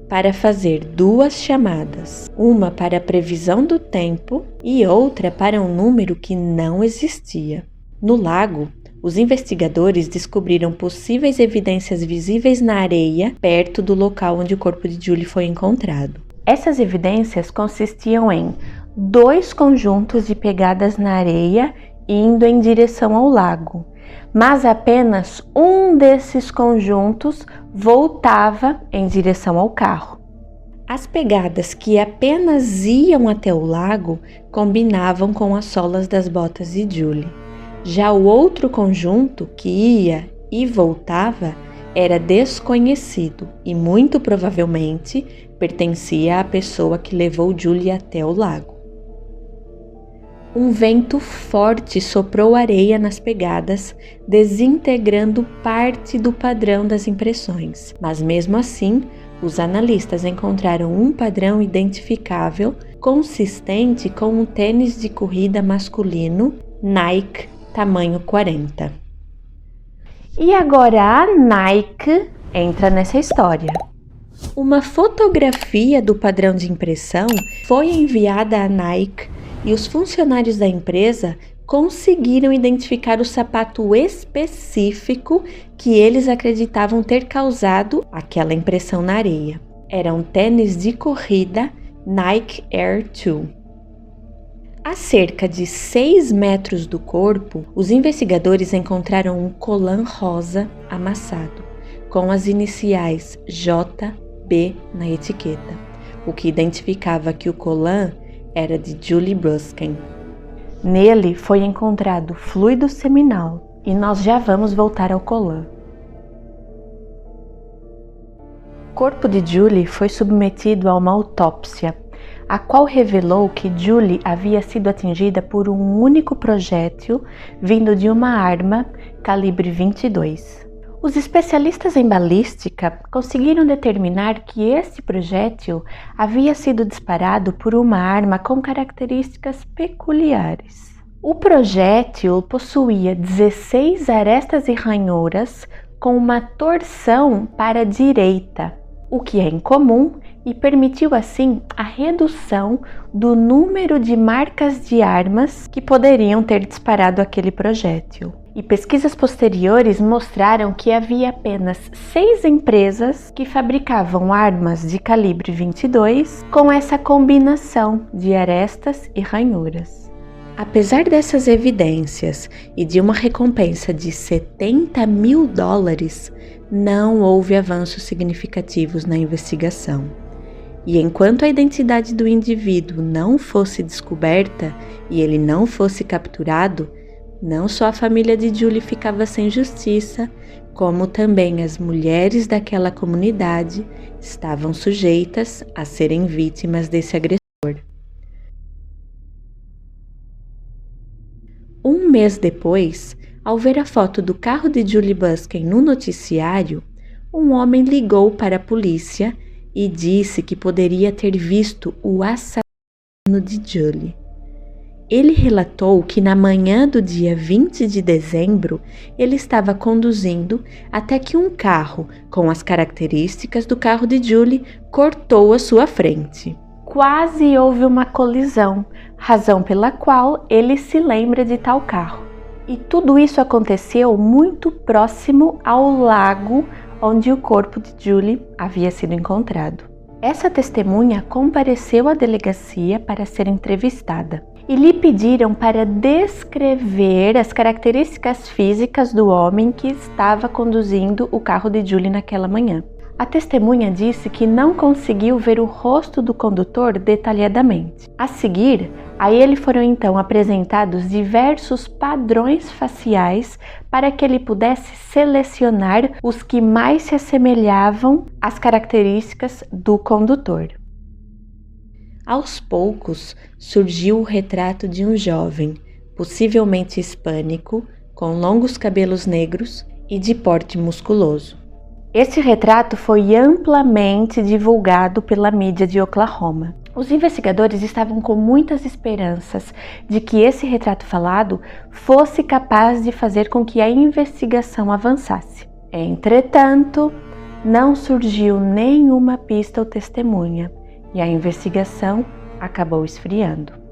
para fazer 2 chamadas, uma para a previsão do tempo e outra para um número que não existia. No lago, os investigadores descobriram possíveis evidências visíveis na areia perto do local onde o corpo de Julie foi encontrado. Essas evidências consistiam em 2 conjuntos de pegadas na areia indo em direção ao lago, mas apenas um desses conjuntos voltava em direção ao carro. As pegadas que apenas iam até o lago combinavam com as solas das botas de Julie. Já o outro conjunto, que ia e voltava, era desconhecido e muito provavelmente pertencia à pessoa que levou Julie até o lago. Um vento forte soprou areia nas pegadas, desintegrando parte do padrão das impressões. Mas mesmo assim, os analistas encontraram um padrão identificável consistente com um tênis de corrida masculino Nike tamanho 40. E agora a Nike entra nessa história. Uma fotografia do padrão de impressão foi enviada à Nike e os funcionários da empresa conseguiram identificar o sapato específico que eles acreditavam ter causado aquela impressão na areia. Era um tênis de corrida Nike Air 2. A cerca de 6 metros do corpo, os investigadores encontraram um colã rosa amassado, com as iniciais JB na etiqueta, o que identificava que o colã era de Julie Bruskin. Nele foi encontrado fluido seminal e nós já vamos voltar ao colã. O corpo de Julie foi submetido a uma autópsia, a qual revelou que Julie havia sido atingida por um único projétil vindo de uma arma calibre 22. Os especialistas em balística conseguiram determinar que esse projétil havia sido disparado por uma arma com características peculiares. O projétil possuía 16 arestas e ranhuras com uma torção para a direita, o que é incomum e permitiu assim a redução do número de marcas de armas que poderiam ter disparado aquele projétil. E pesquisas posteriores mostraram que havia apenas 6 empresas que fabricavam armas de calibre 22 com essa combinação de arestas e ranhuras. Apesar dessas evidências e de uma recompensa de $70 mil, não houve avanços significativos na investigação. E enquanto a identidade do indivíduo não fosse descoberta e ele não fosse capturado, não só a família de Julie ficava sem justiça, como também as mulheres daquela comunidade estavam sujeitas a serem vítimas desse agressor. Um mês depois, ao ver a foto do carro de Julie Bruskin no noticiário, um homem ligou para a polícia e disse que poderia ter visto o assassino de Julie. Ele relatou que na manhã do dia 20 de dezembro, ele estava conduzindo até que um carro com as características do carro de Julie cortou a sua frente. quase houve uma colisão, razão pela qual ele se lembra de tal carro. E tudo isso aconteceu muito próximo ao lago onde o corpo de Julie havia sido encontrado. Essa testemunha compareceu à delegacia para ser entrevistada e lhe pediram para descrever as características físicas do homem que estava conduzindo o carro de Julie naquela manhã. A testemunha disse que não conseguiu ver o rosto do condutor detalhadamente. A seguir, a ele foram então apresentados diversos padrões faciais para que ele pudesse selecionar os que mais se assemelhavam às características do condutor. Aos poucos, surgiu o retrato de um jovem, possivelmente hispânico, com longos cabelos negros e de porte musculoso. Esse retrato foi amplamente divulgado pela mídia de Oklahoma. Os investigadores estavam com muitas esperanças de que esse retrato falado fosse capaz de fazer com que a investigação avançasse. Entretanto, não surgiu nenhuma pista ou testemunha e a investigação acabou esfriando.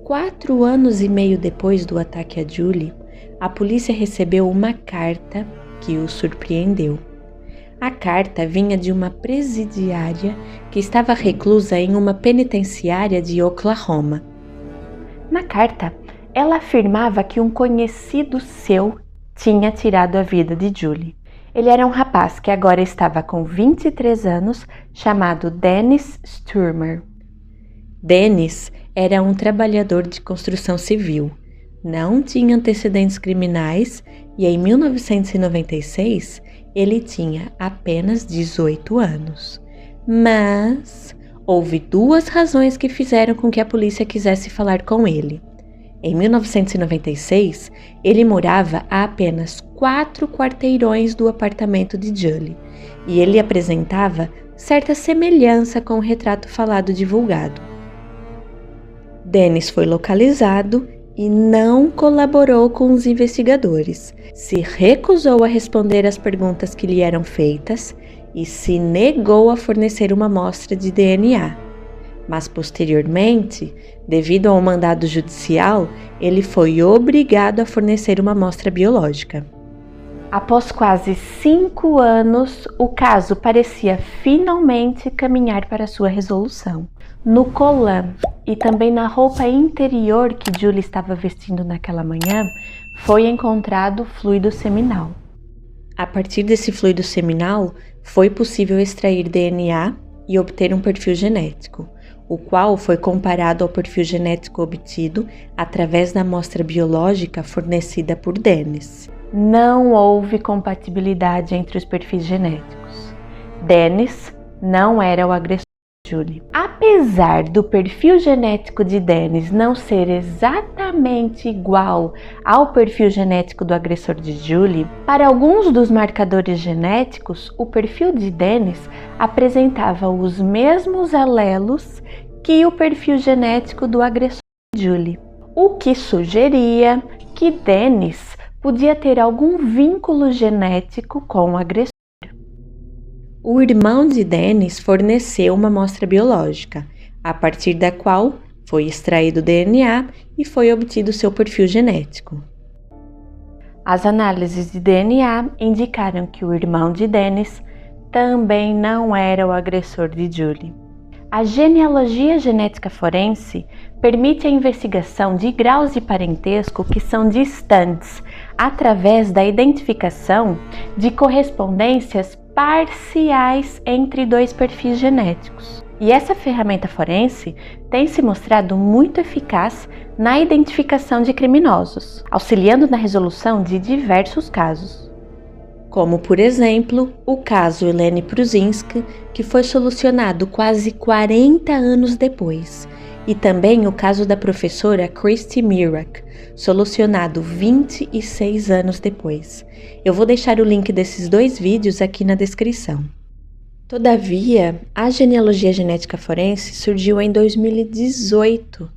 Quatro anos e meio depois do ataque a Julie, a polícia recebeu uma carta que o surpreendeu. A carta vinha de uma presidiária que estava reclusa em uma penitenciária de Oklahoma. Na carta, ela afirmava que um conhecido seu tinha tirado a vida de Julie. Ele era um rapaz que agora estava com 23 anos, chamado Dennis Sturmer. Dennis era um trabalhador de construção civil, não tinha antecedentes criminais e em 1996 ele tinha apenas 18 anos. Mas houve duas razões que fizeram com que a polícia quisesse falar com ele. Em 1996, ele morava a apenas 4 quarteirões do apartamento de Julie e ele apresentava certa semelhança com o retrato falado divulgado. Dennis foi localizado e não colaborou com os investigadores, se recusou a responder às perguntas que lhe eram feitas e se negou a fornecer uma amostra de DNA. Mas posteriormente, devido a um mandado judicial, ele foi obrigado a fornecer uma amostra biológica. Após quase 5 anos, o caso parecia finalmente caminhar para sua resolução. No colã e também na roupa interior que Julie estava vestindo naquela manhã, foi encontrado fluido seminal. A partir desse fluido seminal, foi possível extrair DNA e obter um perfil genético, o qual foi comparado ao perfil genético obtido através da amostra biológica fornecida por Dennis. Não houve compatibilidade entre os perfis genéticos. Dennis não era o agressor de Julie. Apesar do perfil genético de Dennis não ser exatamente igual ao perfil genético do agressor de Julie, para alguns dos marcadores genéticos, o perfil de Dennis apresentava os mesmos alelos que o perfil genético do agressor de Julie, o que sugeria que Dennis podia ter algum vínculo genético com o agressor. O irmão de Dennis forneceu uma amostra biológica, a partir da qual foi extraído o DNA e foi obtido seu perfil genético. As análises de DNA indicaram que o irmão de Dennis também não era o agressor de Julie. A genealogia genética forense permite a investigação de graus de parentesco que são distantes através da identificação de correspondências parciais entre dois perfis genéticos. E essa ferramenta forense tem se mostrado muito eficaz na identificação de criminosos, auxiliando na resolução de diversos casos. Como, por exemplo, o caso Helene Prusinski, que foi solucionado quase 40 anos depois, e também o caso da professora Christy Mirak, solucionado 26 anos depois. Eu vou deixar o link desses 2 vídeos aqui na descrição. Todavia, a genealogia genética forense surgiu em 2018,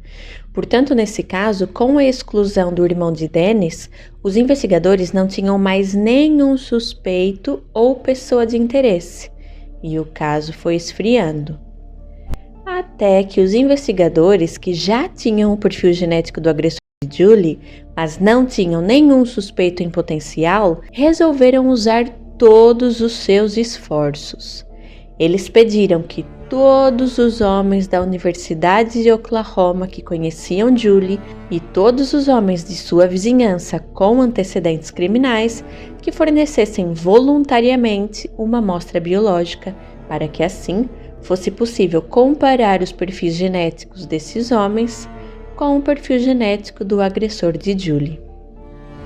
Portanto, nesse caso, com a exclusão do irmão de Dennis, os investigadores não tinham mais nenhum suspeito ou pessoa de interesse, e o caso foi esfriando. Até que os investigadores, que já tinham o perfil genético do agressor de Julie, mas não tinham nenhum suspeito em potencial, resolveram usar todos os seus esforços. Eles pediram que todos os homens da Universidade de Oklahoma que conheciam Julie e todos os homens de sua vizinhança com antecedentes criminais que fornecessem voluntariamente uma amostra biológica para que assim fosse possível comparar os perfis genéticos desses homens com o perfil genético do agressor de Julie.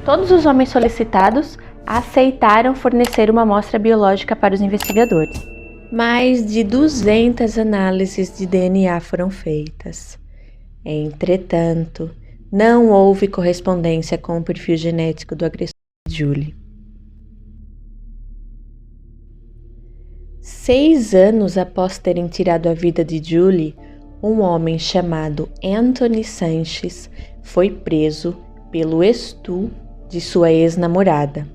Todos os homens solicitados aceitaram fornecer uma amostra biológica para os investigadores. Mais de 200 análises de DNA foram feitas. Entretanto, não houve correspondência com o perfil genético do agressor de Julie. 6 anos após terem tirado a vida de Julie, um homem chamado Anthony Sanches foi preso pelo estupro de sua ex-namorada.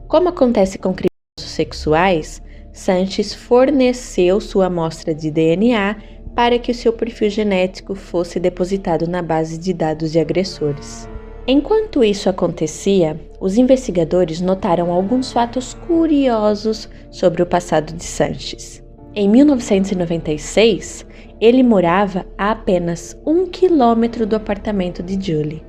Como acontece com criminosos sexuais, Sanches forneceu sua amostra de DNA para que o seu perfil genético fosse depositado na base de dados de agressores. Enquanto isso acontecia, os investigadores notaram alguns fatos curiosos sobre o passado de Sanches. Em 1996, ele morava a apenas 1 quilômetro do apartamento de Julie.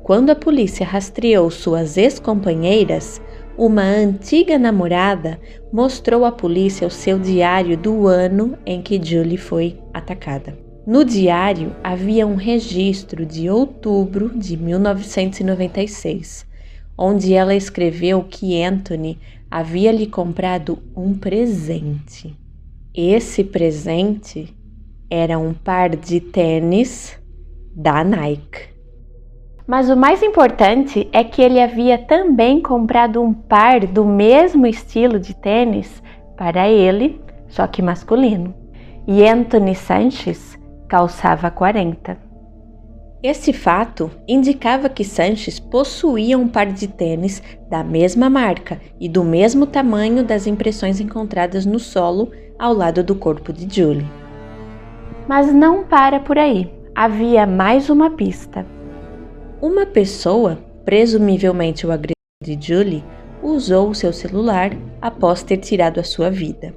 Quando a polícia rastreou suas ex-companheiras, uma antiga namorada mostrou à polícia o seu diário do ano em que Julie foi atacada. No diário havia um registro de outubro de 1996, onde ela escreveu que Anthony havia lhe comprado um presente. Esse presente era um par de tênis da Nike. Mas o mais importante é que ele havia também comprado um par do mesmo estilo de tênis para ele, só que masculino. E Anthony Sanches calçava 40. Esse fato indicava que Sanches possuía um par de tênis da mesma marca e do mesmo tamanho das impressões encontradas no solo ao lado do corpo de Julie. Mas não para por aí. Havia mais uma pista. Uma pessoa, presumivelmente o agressor de Julie, usou o seu celular após ter tirado a sua vida.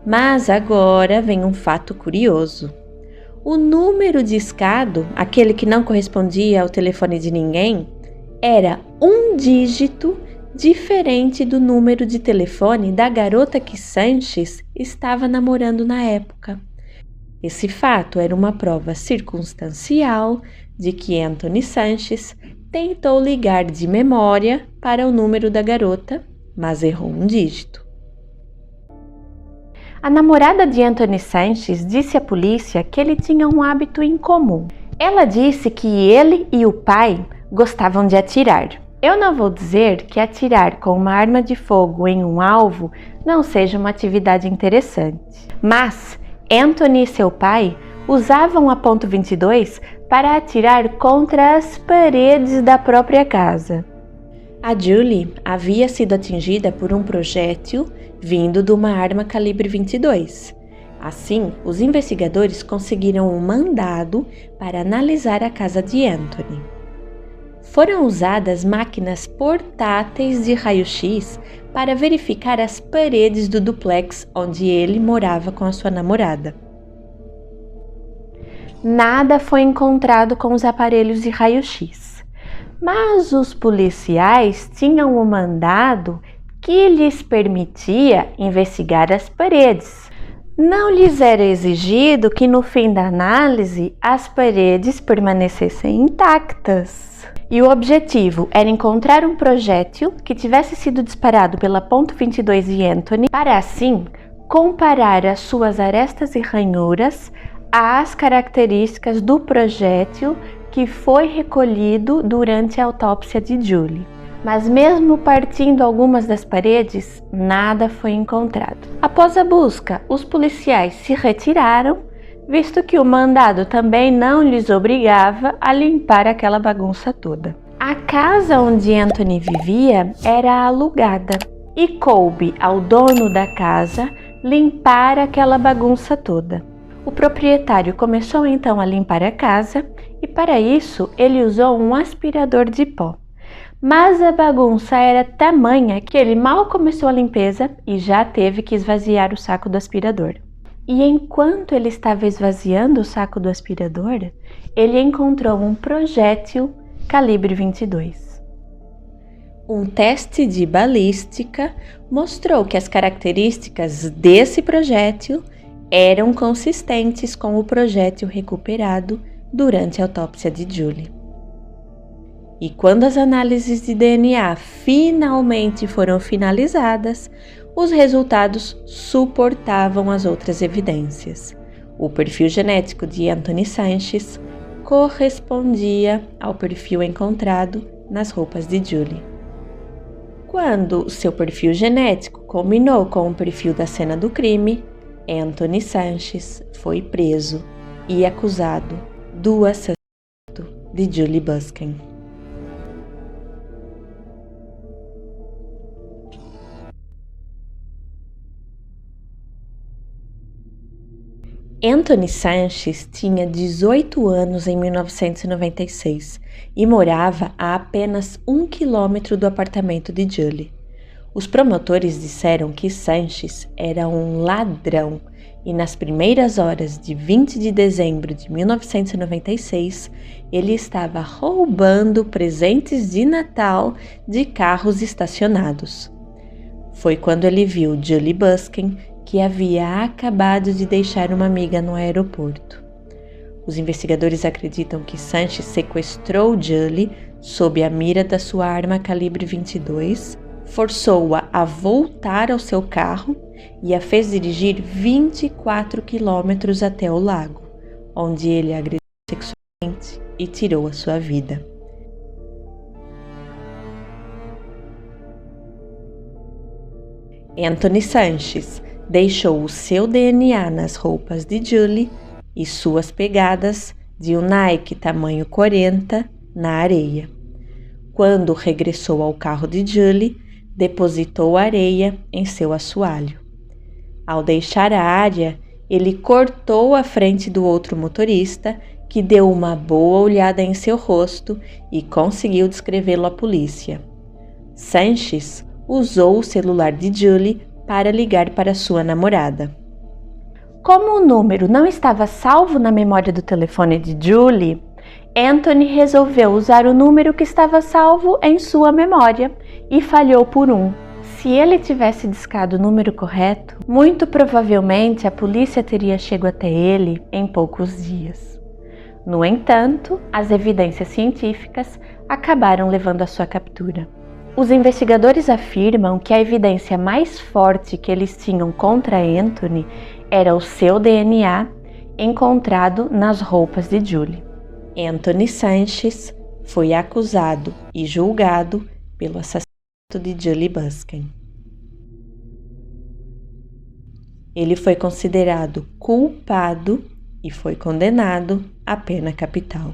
Mas agora vem um fato curioso. O número discado, aquele que não correspondia ao telefone de ninguém, era um dígito diferente do número de telefone da garota que Sanches estava namorando na época. Esse fato era uma prova circunstancial de que Anthony Sanches tentou ligar de memória para o número da garota, mas errou um dígito. A namorada de Anthony Sanches disse à polícia que ele tinha um hábito incomum. Ela disse que ele e o pai gostavam de atirar. Eu não vou dizer que atirar com uma arma de fogo em um alvo não seja uma atividade interessante, mas Anthony e seu pai usavam a .22 para atirar contra as paredes da própria casa. A Julie havia sido atingida por um projétil vindo de uma arma calibre 22. Assim, os investigadores conseguiram um mandado para analisar a casa de Anthony. Foram usadas máquinas portáteis de raio-x para verificar as paredes do duplex onde ele morava com a sua namorada. Nada foi encontrado com os aparelhos de raio-x, mas os policiais tinham um mandado que lhes permitia investigar as paredes. Não lhes era exigido que no fim da análise as paredes permanecessem intactas. E o objetivo era encontrar um projétil que tivesse sido disparado pela .22 de Anthony para assim comparar as suas arestas e ranhuras às características do projétil que foi recolhido durante a autópsia de Julie. Mas mesmo partindo algumas das paredes, nada foi encontrado. Após a busca, os policiais se retiraram, visto que o mandado também não lhes obrigava a limpar aquela bagunça toda. A casa onde Anthony vivia era alugada e coube ao dono da casa limpar aquela bagunça toda. O proprietário começou então a limpar a casa e para isso ele usou um aspirador de pó. Mas a bagunça era tamanha que ele mal começou a limpeza e já teve que esvaziar o saco do aspirador. E enquanto ele estava esvaziando o saco do aspirador, ele encontrou um projétil calibre 22. Um teste de balística mostrou que as características desse projétil eram consistentes com o projétil recuperado durante a autópsia de Julie. E quando as análises de DNA finalmente foram finalizadas, os resultados suportavam as outras evidências. O perfil genético de Anthony Sanches correspondia ao perfil encontrado nas roupas de Julie. Quando seu perfil genético combinou com o perfil da cena do crime, Anthony Sanches foi preso e acusado do assassinato de Julie Busken. Anthony Sanches tinha 18 anos em 1996 e morava a apenas 1 quilômetro do apartamento de Julie. Os promotores disseram que Sanches era um ladrão e nas primeiras horas de 20 de dezembro de 1996 ele estava roubando presentes de Natal de carros estacionados. Foi quando ele viu Julie Busken, que havia acabado de deixar uma amiga no aeroporto. Os investigadores acreditam que Sanches sequestrou Julie sob a mira da sua arma calibre 22, forçou-a a voltar ao seu carro e a fez dirigir 24 quilômetros até o lago, onde ele a agrediu sexualmente e tirou a sua vida. Anthony Sanches deixou o seu DNA nas roupas de Julie e suas pegadas de um Nike tamanho 40 na areia. Quando regressou ao carro de Julie, depositou areia em seu assoalho. Ao deixar a área, ele cortou a frente do outro motorista, que deu uma boa olhada em seu rosto e conseguiu descrevê-lo à polícia. Sanches usou o celular de Julie para ligar para sua namorada. Como o número não estava salvo na memória do telefone de Julie, Anthony resolveu usar o número que estava salvo em sua memória e falhou por um. Se ele tivesse discado o número correto, muito provavelmente a polícia teria chegado até ele em poucos dias. No entanto, as evidências científicas acabaram levando à sua captura. Os investigadores afirmam que a evidência mais forte que eles tinham contra Anthony era o seu DNA encontrado nas roupas de Julie. Anthony Sanches foi acusado e julgado pelo assassinato de Julie Busken. Ele foi considerado culpado e foi condenado à pena capital.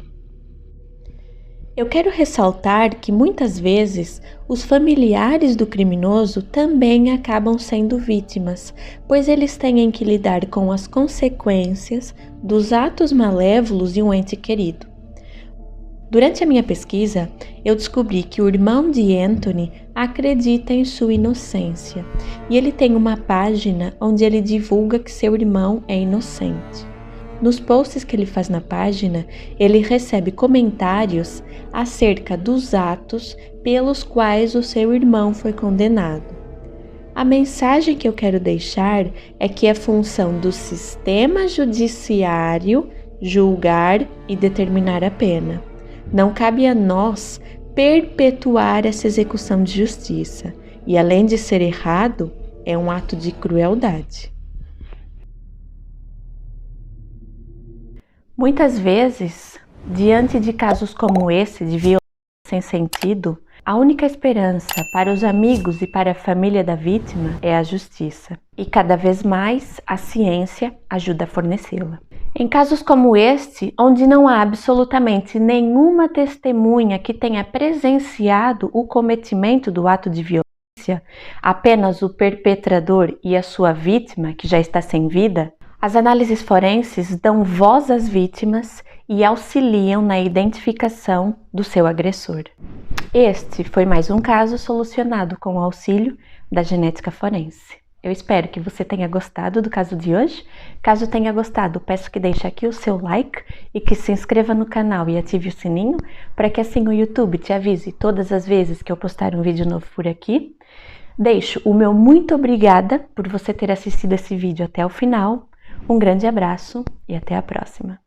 Eu quero ressaltar que muitas vezes os familiares do criminoso também acabam sendo vítimas, pois eles têm que lidar com as consequências dos atos malévolos de um ente querido. Durante a minha pesquisa, eu descobri que o irmão de Anthony acredita em sua inocência e ele tem uma página onde ele divulga que seu irmão é inocente. Nos posts que ele faz na página, ele recebe comentários acerca dos atos pelos quais o seu irmão foi condenado. A mensagem que eu quero deixar é que é função do sistema judiciário julgar e determinar a pena. Não cabe a nós perpetuar essa execução de justiça e, além de ser errado, é um ato de crueldade. Muitas vezes, diante de casos como esse de violência sem sentido, a única esperança para os amigos e para a família da vítima é a justiça. E cada vez mais a ciência ajuda a fornecê-la. Em casos como este, onde não há absolutamente nenhuma testemunha que tenha presenciado o cometimento do ato de violência, apenas o perpetrador e a sua vítima, que já está sem vida, as análises forenses dão voz às vítimas e auxiliam na identificação do seu agressor. Este foi mais um caso solucionado com o auxílio da genética forense. Eu espero que você tenha gostado do caso de hoje. Caso tenha gostado, peço que deixe aqui o seu like e que se inscreva no canal e ative o sininho para que assim o YouTube te avise todas as vezes que eu postar um vídeo novo por aqui. Deixo o meu muito obrigada por você ter assistido esse vídeo até o final. Um grande abraço e até a próxima.